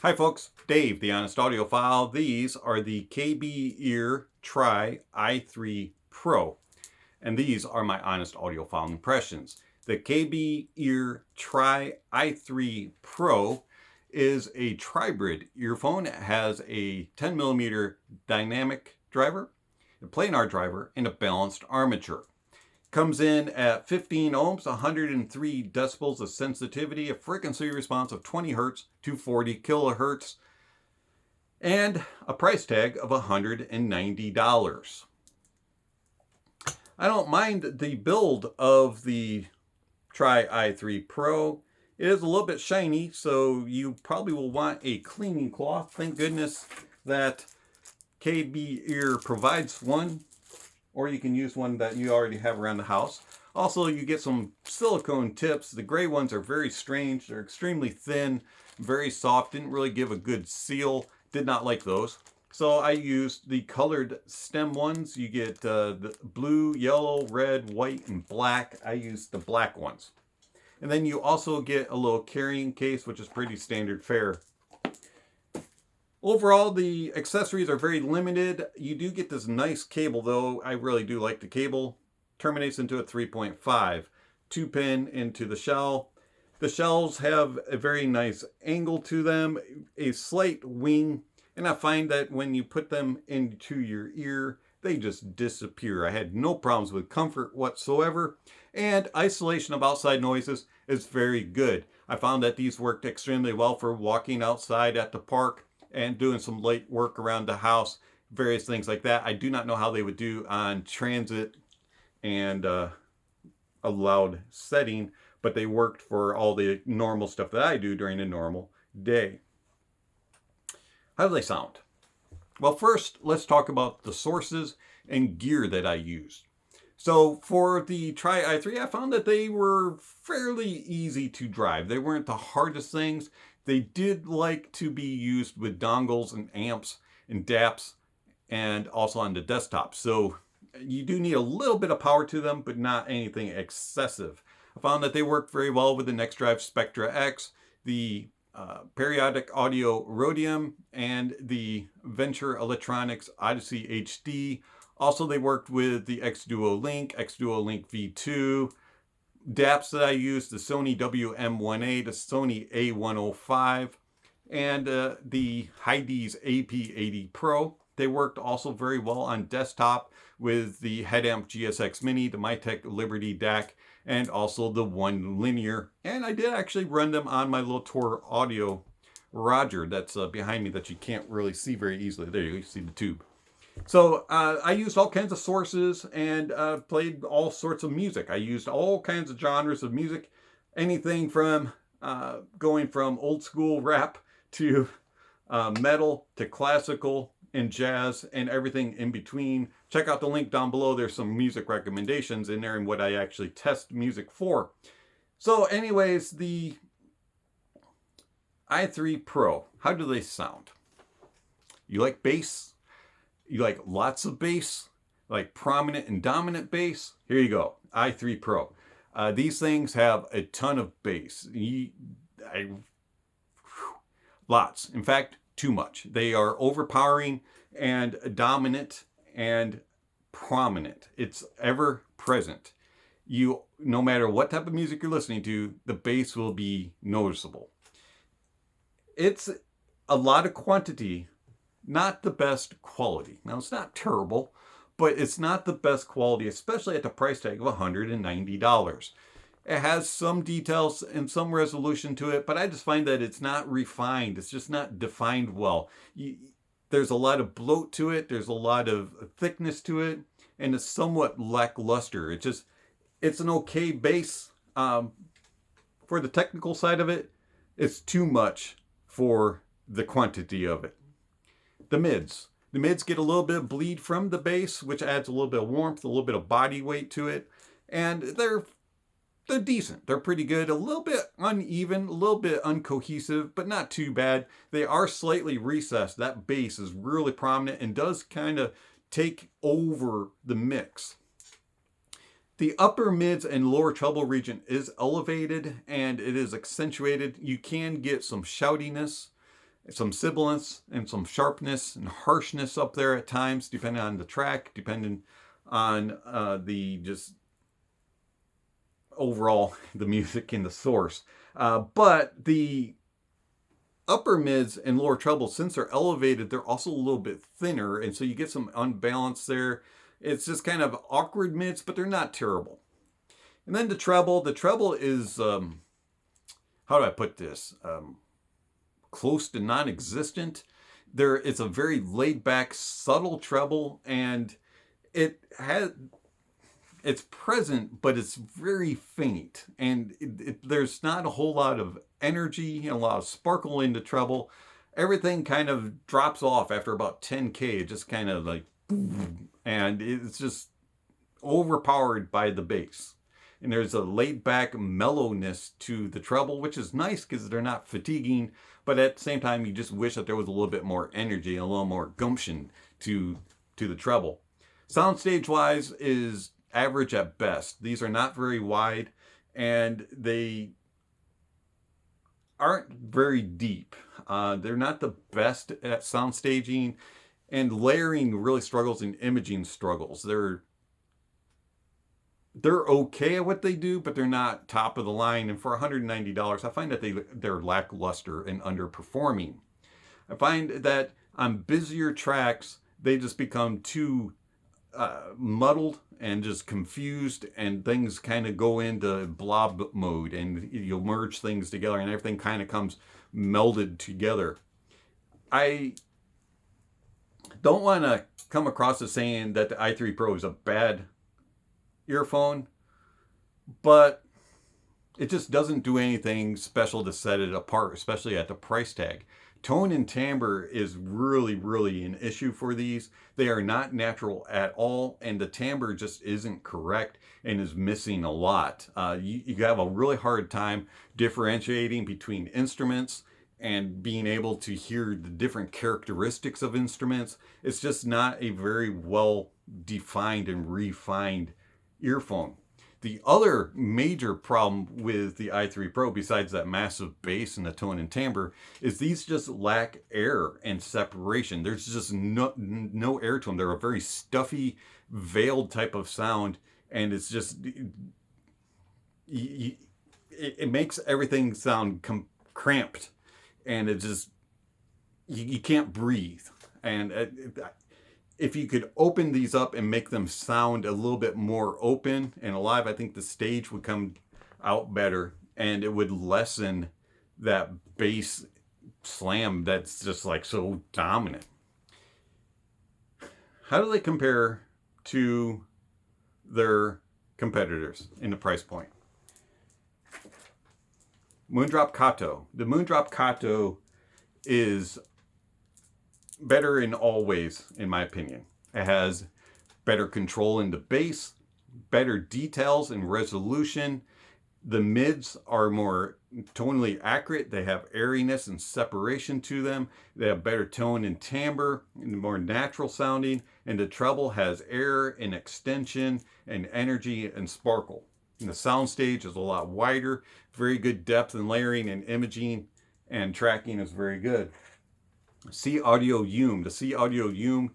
Hi folks, Dave, the Honest Audiophile. These are the KB Ear Tri i3 Pro, and these are my Honest Audiophile impressions. The KB Ear Tri i3 Pro is a tribrid earphone. It has a 10mm dynamic driver, a planar driver, and a balanced armature. Comes in at 15 ohms, 103 decibels of sensitivity, a frequency response of 20 hertz to 40 kilohertz, and a price tag of $190. I don't mind the build of the Tri i3 Pro. It is a little bit shiny, so you probably will want a cleaning cloth. Thank goodness that KB Ear provides one, or you can use one that you already have around the house. Also, you get some silicone tips. The gray ones are very strange. They're extremely thin, very soft, didn't really give a good seal. Did not like those. So I used the colored stem ones. You get the blue, yellow, red, white, and black. I used the black ones. And then you also get a little carrying case, which is pretty standard fare. Overall, the accessories are very limited. You do get this nice cable, though. I really do like the cable. Terminates into a 3.5. 2-pin into the shell. The shells have a very nice angle to them, a slight wing, and I find that when you put them into your ear, they just disappear. I had no problems with comfort whatsoever, and isolation of outside noises is very good. I found that these worked extremely well for walking outside at the park and doing some light work around the house, various things like that. I do not know how they would do on transit and a loud setting, but they worked for all the normal stuff that I do during a normal day. How do they sound? Well, first, let's talk about the sources and gear that I used. So for the Tri i3, I found that they were fairly easy to drive. They weren't the hardest things. They did like to be used with dongles and amps and DAPs and also on the desktop. So you do need a little bit of power to them, but not anything excessive. I found that they worked very well with the NextDrive Spectra X, the Periodic Audio Rhodium, and the Venture Electronics Odyssey HD. Also, they worked with the X-Duo Link V2, DAPs that I used, the Sony WM1A, the Sony A105, and the Heidi's AP80 Pro. They worked also very well on desktop with the Headamp GSX Mini, the Mytek Liberty DAC, and also the One Linear. And I did actually run them on my little Tor Audio Roger that's behind me that you can't really see very easily. There you see the tube. So I used all kinds of sources and played all sorts of music. I used all kinds of genres of music, anything from going from old school rap to metal to classical and jazz and everything in between. Check out the link down below. There's some music recommendations in there and what I actually test music for. So anyways, the i3 Pro, how do they sound? You like bass? You like lots of bass? Like prominent and dominant bass? Here you go, i3 Pro. These things have a ton of bass. Lots. In fact, too much. They are overpowering and dominant and prominent. It's ever present. No matter what type of music you're listening to, the bass will be noticeable. It's a lot of quantity, not the best quality. Now, it's not terrible, but it's not the best quality, especially at the price tag of $190. It has some details and some resolution to it, but I just find that it's not refined. It's just not defined well. There's a lot of bloat to it. There's a lot of thickness to it, and it's somewhat lackluster. It's an okay bass. For the technical side of it, it's too much for the quantity of it. The mids. The mids get a little bit of bleed from the bass, which adds a little bit of warmth, a little bit of body weight to it, and they're decent. They're pretty good. A little bit uneven, a little bit uncohesive, but not too bad. They are slightly recessed. That bass is really prominent and does kind of take over the mix. The upper mids and lower treble region is elevated and it is accentuated. You can get some shoutiness some sibilance and some sharpness and harshness up there at times, depending on the track, depending on the just overall the music in the source. But the upper mids and lower trebles, since they're elevated, they're also a little bit thinner, and so you get some unbalance there. It's just kind of awkward mids, but they're not terrible. And then the treble is, how do I put this? Close to non-existent. It's a very laid-back, subtle treble, and it's present, but it's very faint, and there's not a whole lot of energy and a lot of sparkle in the treble. Everything kind of drops off after about 10K, just kind of like boom, and it's just overpowered by the bass. And there's a laid-back mellowness to the treble, which is nice because they're not fatiguing, but at the same time, you just wish that there was a little bit more energy, a little more gumption to the treble. Soundstage-wise is average at best. These are not very wide, and they aren't very deep. They're not the best at sound staging, and layering really struggles and imaging struggles. They're okay at what they do, but they're not top of the line. And for $190, I find that they're lackluster and underperforming. I find that on busier tracks, they just become too muddled and just confused, and things kind of go into blob mode, and you'll merge things together and everything kind of comes melded together. I don't want to come across as saying that the i3 Pro is a bad earphone, but it just doesn't do anything special to set it apart, especially at the price tag. Tone and timbre is really, really an issue for these. They are not natural at all, and the timbre just isn't correct and is missing a lot. You have a really hard time differentiating between instruments and being able to hear the different characteristics of instruments. It's just not a very well defined and refined earphone. The other major problem with the i3 Pro, besides that massive bass and the tone and timbre, is these just lack air and separation. There's just no air to them. They're a very stuffy, veiled type of sound, and it's just, it makes everything sound cramped, and it just, you can't breathe. And if you could open these up and make them sound a little bit more open and alive, I think the stage would come out better, and it would lessen that bass slam that's just like so dominant. How do they compare to their competitors in the price point? Moondrop Kato. The Moondrop Kato is better in all ways, in my opinion. It has better control in the bass, better details and resolution. The mids are more tonally accurate. They have airiness and separation to them. They have better tone and timbre, and more natural sounding. And the treble has air and extension and energy and sparkle. And the soundstage is a lot wider, very good depth and layering and imaging, and tracking is very good. C Audio Ume. The C Audio Ume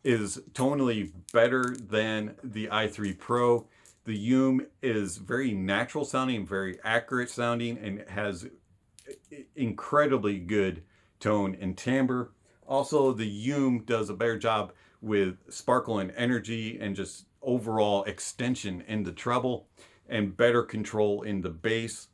is tonally better than the i3 Pro. The Ume is very natural sounding, very accurate sounding, and it has incredibly good tone and timbre. Also, the Ume does a better job with sparkle and energy and just overall extension in the treble, and better control in the bass.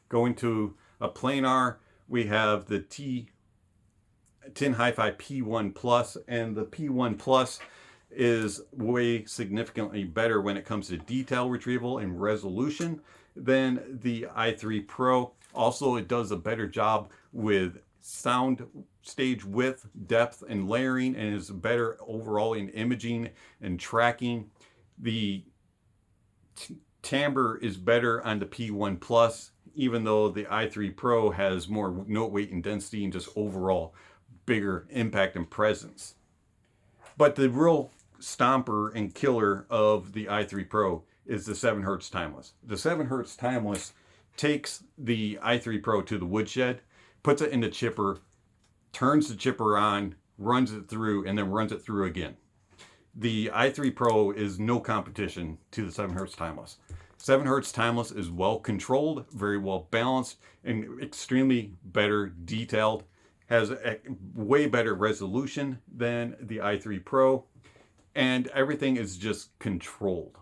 Going to a planar, we have the Tin Hi-Fi P1 Plus, and the P1 Plus is way significantly better when it comes to detail retrieval and resolution than the i3 Pro. Also, it does a better job with sound stage width, depth, and layering, and is better overall in imaging and tracking. The timbre is better on the P1 Plus, even though the i3 Pro has more note weight and density and just overall bigger impact and presence. But the real stomper and killer of the i3 Pro is the 7 Hz Timeless. The 7 Hz Timeless takes the i3 Pro to the woodshed, puts it in the chipper, turns the chipper on, runs it through, and then runs it through again. The i3 Pro is no competition to the 7Hz Timeless. 7Hz Timeless is well controlled, very well balanced, and extremely better detailed. Has a way better resolution than the i3 Pro, and everything is just controlled.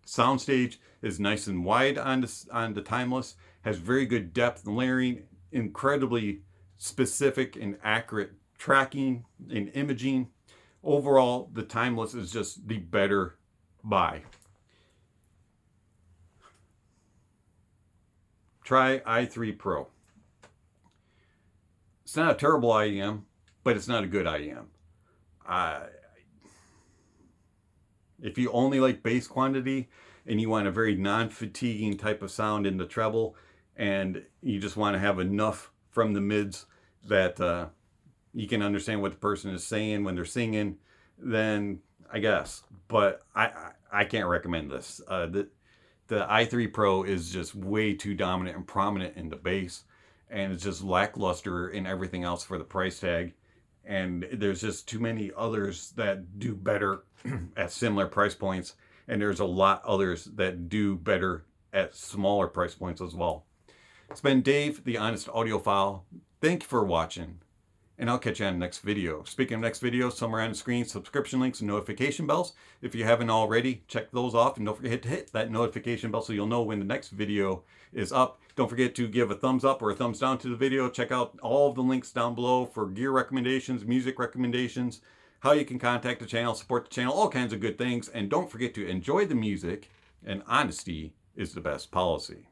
Soundstage is nice and wide on the Timeless, has very good depth and layering, incredibly specific and accurate tracking and imaging. Overall, the Timeless is just the better buy. Try i3 Pro. It's not a terrible IEM, but it's not a good IEM. If you only like bass quantity and you want a very non-fatiguing type of sound in the treble, and you just want to have enough from the mids that you can understand what the person is saying when they're singing, then I guess. But I can't recommend this. The i3 Pro is just way too dominant and prominent in the bass, and it's just lackluster in everything else for the price tag. And there's just too many others that do better at similar price points, and there's a lot others that do better at smaller price points as well. It's been Dave, the Honest Audiophile. Thank you for watching, and I'll catch you on the next video. Speaking of next video, somewhere on the screen, subscription links and notification bells. If you haven't already, check those off, and don't forget to hit that notification bell so you'll know when the next video is up. Don't forget to give a thumbs up or a thumbs down to the video. Check out all of the links down below for gear recommendations, music recommendations, how you can contact the channel, support the channel, all kinds of good things. And don't forget to enjoy the music, and honesty is the best policy.